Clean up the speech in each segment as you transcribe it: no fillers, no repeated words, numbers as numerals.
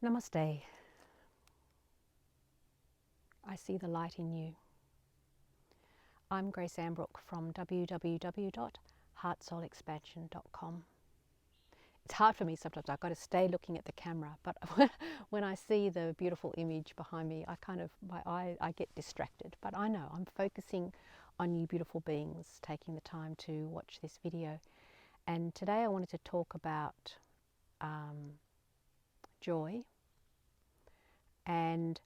Namaste. I see the light in you. I'm Grace Ambrook from www.heartsoulexpansion.com. It's hard for me sometimes. I've got to stay looking at the camera, but when I see the beautiful image behind me, I get distracted. But I know I'm focusing on you beautiful beings taking the time to watch this video. And today I wanted to talk about joy, and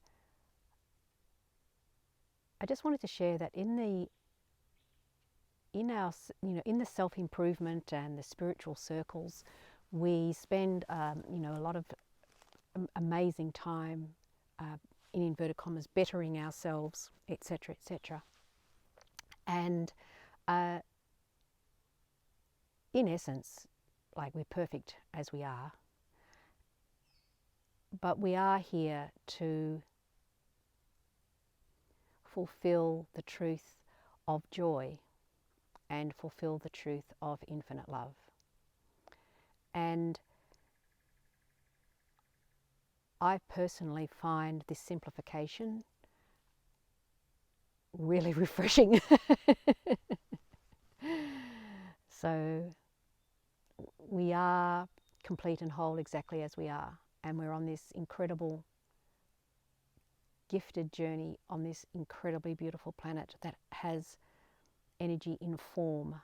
I just wanted to share that in the self-improvement and the spiritual circles, we spend a lot of amazing time in inverted commas bettering ourselves, etc., etc. And in essence, like, we're perfect as we are, but we are here to fulfill the truth of joy and fulfill the truth of infinite love. And I personally find this simplification really refreshing. So we are complete and whole exactly as we are, and we're on this incredible gifted journey on this incredibly beautiful planet that has energy in form.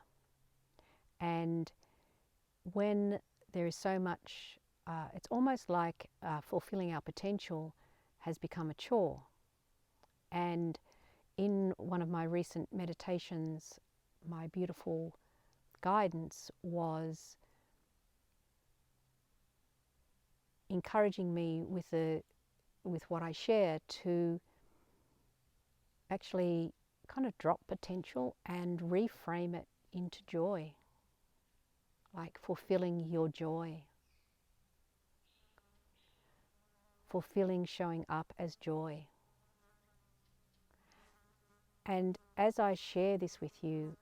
And when there is so much, it's almost like fulfilling our potential has become a chore. And in one of my recent meditations, my beautiful guidance was encouraging me with what I share to actually kind of drop potential and reframe it into joy, like fulfilling your joy, fulfilling showing up as joy. And as I share this with you,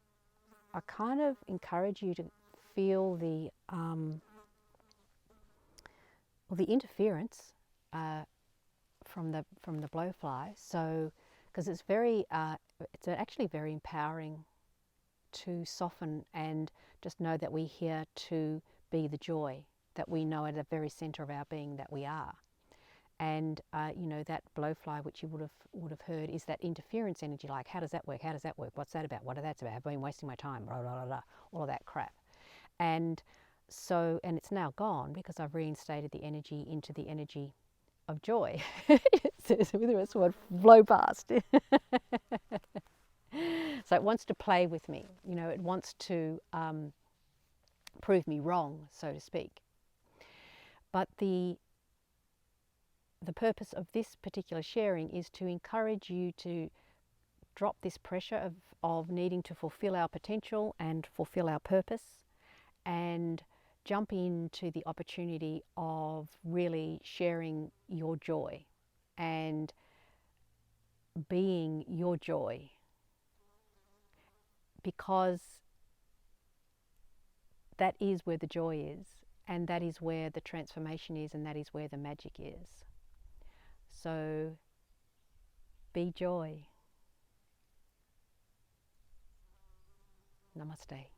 I kind of encourage you to feel the interference from the blowfly. So, because it's actually very empowering to soften and just know that we're here to be the joy that we know at the very center of our being that we are. And that blowfly, which you would have heard, is that interference energy. Like, how does that work? How does that work? What's that about? What that's about? I've been wasting my time. Blah, blah, blah, blah, all of that crap. And so, and it's now gone because I've reinstated the energy into the energy of joy. It says with the rest of it, blow past. So it wants to play with me. It wants to prove me wrong, so to speak. But the purpose of this particular sharing is to encourage you to drop this pressure of needing to fulfill our potential and fulfill our purpose, and jump into the opportunity of really sharing your joy and being your joy, because that is where the joy is, and that is where the transformation is, and that is where the magic is. So be joy. Namaste.